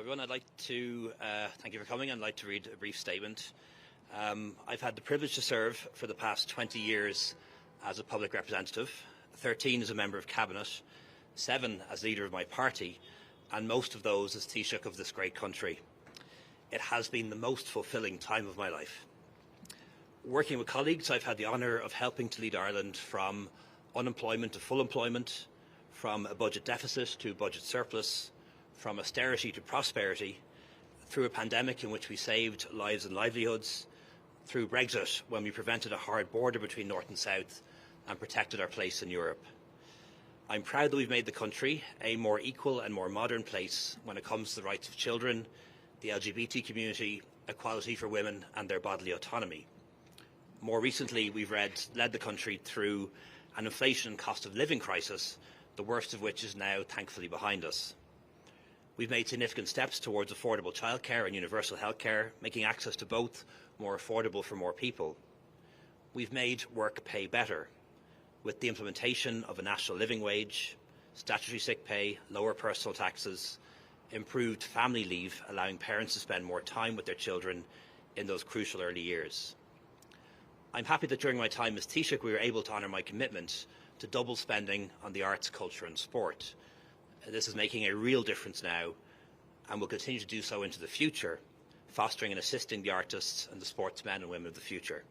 Everyone, I'd like to thank you for coming. I'd like to read a brief statement. I've had the privilege to serve for the past 20 years as a public representative, 13 as a member of cabinet, 7 as leader of my party, and most of those as Taoiseach of this great country. It has been the most fulfilling time of my life. Working with colleagues, I've had the honour of helping to lead Ireland from unemployment to full employment, from a budget deficit to budget surplus, from austerity to prosperity, through a pandemic in which we saved lives and livelihoods, through Brexit when we prevented a hard border between North and South and protected our place in Europe. I'm proud that we've made the country a more equal and more modern place when it comes to the rights of children, the LGBT community, equality for women and their bodily autonomy. More recently, we've led the country through an inflation and cost of living crisis, the worst of which is now thankfully behind us. We've made significant steps towards affordable childcare and universal healthcare, making access to both more affordable for more people. We've made work pay better, with the implementation of a national living wage, statutory sick pay, lower personal taxes, improved family leave, allowing parents to spend more time with their children in those crucial early years. I'm happy that during my time as Taoiseach we were able to honour my commitment to double spending on the arts, culture and sport. This is making a real difference now and will continue to do so into the future, fostering and assisting the artists and the sportsmen and women of the future.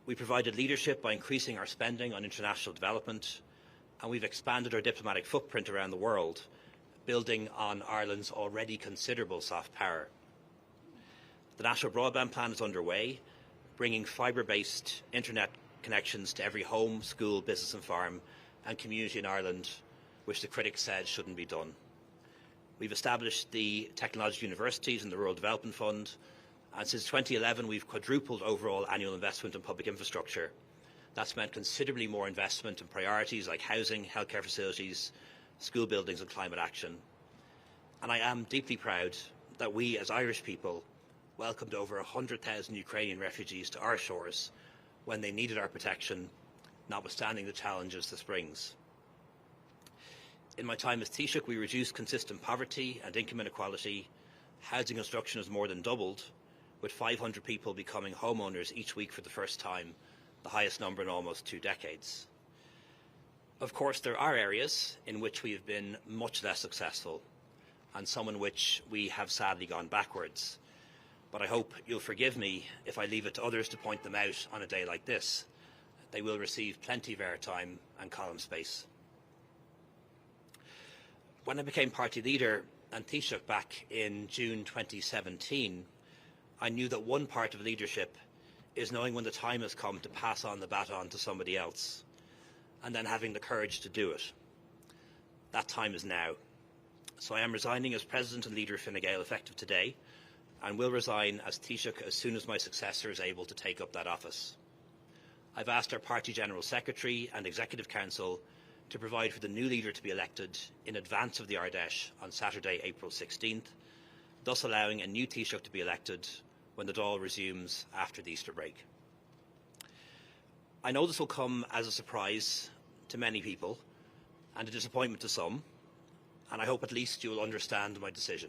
We provided leadership by increasing our spending on international development, and we've expanded our diplomatic footprint around the world, building on Ireland's already considerable soft power. The National Broadband Plan is underway, bringing fibre-based internet connections to every home, school, business and farm and community in Ireland, which the critics said shouldn't be done. We've established the technological universities and the Rural Development Fund, and since 2011 we've quadrupled overall annual investment in public infrastructure. That's meant considerably more investment in priorities like housing, healthcare facilities, school buildings and climate action. And I am deeply proud that we as Irish people welcomed over 100,000 Ukrainian refugees to our shores when they needed our protection, notwithstanding the challenges this brings. In my time as Taoiseach, we reduced consistent poverty and income inequality. Housing construction has more than doubled, with 500 people becoming homeowners each week for the first time, the highest number in almost 2 decades. Of course, there are areas in which we have been much less successful, and some in which we have sadly gone backwards. But I hope you'll forgive me if I leave it to others to point them out on a day like this. They will receive plenty of airtime and column space. When I became party leader and Taoiseach back in June 2017, I knew that one part of leadership is knowing when the time has come to pass on the baton to somebody else, and then having the courage to do it. That time is now. So I am resigning as President and Leader of Fine Gael effective today, and will resign as Taoiseach as soon as my successor is able to take up that office. I've asked our Party General Secretary and Executive Council to provide for the new leader to be elected in advance of the Ardèche on Saturday, April 16th, thus allowing a new Taoiseach to be elected when the Dáil resumes after the Easter break. I know this will come as a surprise to many people and a disappointment to some, and I hope at least you will understand my decision.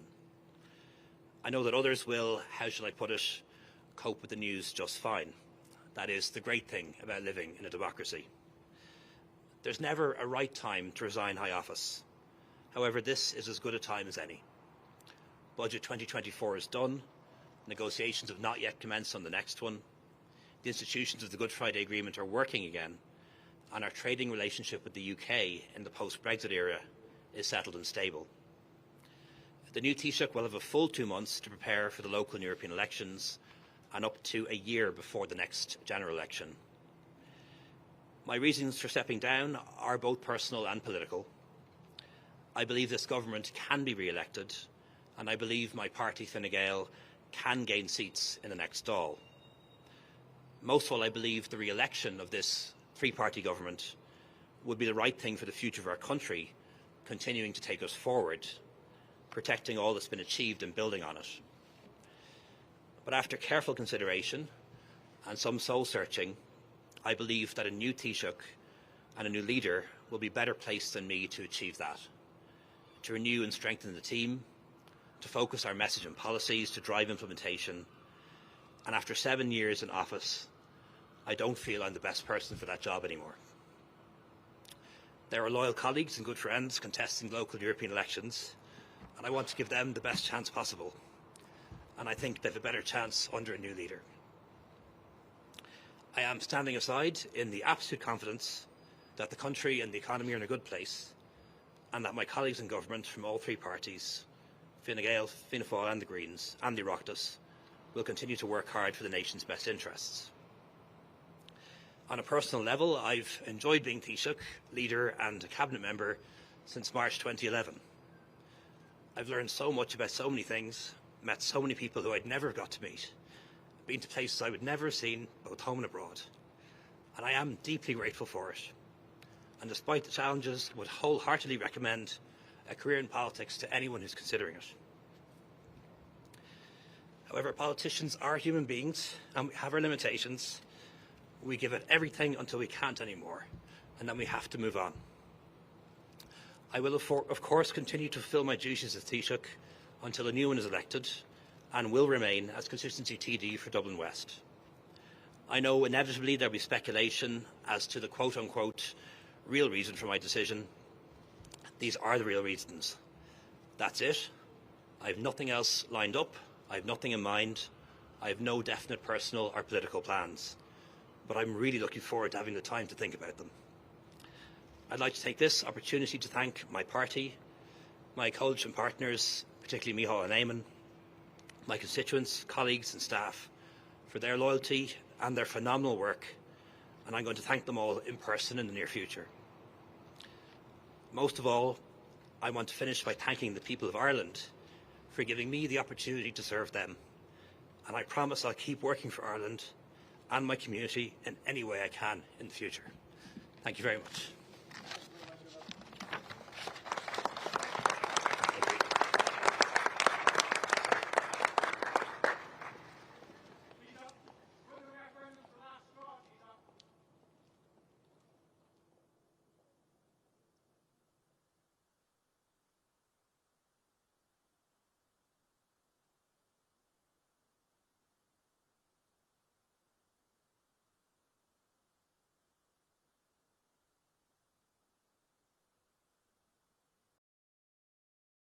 I know that others will, how shall I put it, cope with the news just fine. That is the great thing about living in a democracy. There's never a right time to resign high office. However, this is as good a time as any. Budget 2024 is done. Negotiations have not yet commenced on the next one. The institutions of the Good Friday Agreement are working again, and our trading relationship with the UK in the post-Brexit era is settled and stable. The new Taoiseach will have a full 2 months to prepare for the local and European elections, and up to a year before the next general election. My reasons for stepping down are both personal and political. I believe this government can be re-elected, and I believe my party, Fine Gael, can gain seats in the next Dáil. Most of all, I believe the re-election of this three-party government would be the right thing for the future of our country, continuing to take us forward, protecting all that's been achieved and building on it. But after careful consideration and some soul-searching, I believe that a new Taoiseach and a new leader will be better placed than me to achieve that, to renew and strengthen the team, to focus our message and policies, to drive implementation. And after 7 years in office, I don't feel I'm the best person for that job anymore. There are loyal colleagues and good friends contesting local European elections, and I want to give them the best chance possible. And I think they have a better chance under a new leader. I am standing aside in the absolute confidence that the country and the economy are in a good place, and that my colleagues in government from all three parties, Fine Gael, Fianna Fáil and the Greens and the Oireachtas, will continue to work hard for the nation's best interests. On a personal level, I've enjoyed being Taoiseach, leader and a cabinet member since March 2011. I've learned so much about so many things, met so many people who I'd never have got to meet, been to places I would never have seen, both home and abroad. And I am deeply grateful for it. And despite the challenges, would wholeheartedly recommend a career in politics to anyone who's considering it. However, politicians are human beings and we have our limitations. We give it everything until we can't anymore, and then we have to move on. I will, of course, continue to fulfil my duties as Taoiseach until a new one is elected, and will remain as constituency TD for Dublin West. I know inevitably there will be speculation as to the quote-unquote real reason for my decision. These are the real reasons. That's it. I have nothing else lined up. I have nothing in mind. I have no definite personal or political plans. But I'm really looking forward to having the time to think about them. I'd like to take this opportunity to thank my party, my coalition partners, particularly Micheál and Eamon, my constituents, colleagues and staff for their loyalty and their phenomenal work, and I'm going to thank them all in person in the near future. Most of all, I want to finish by thanking the people of Ireland for giving me the opportunity to serve them, and I promise I'll keep working for Ireland and my community in any way I can in the future. Thank you very much.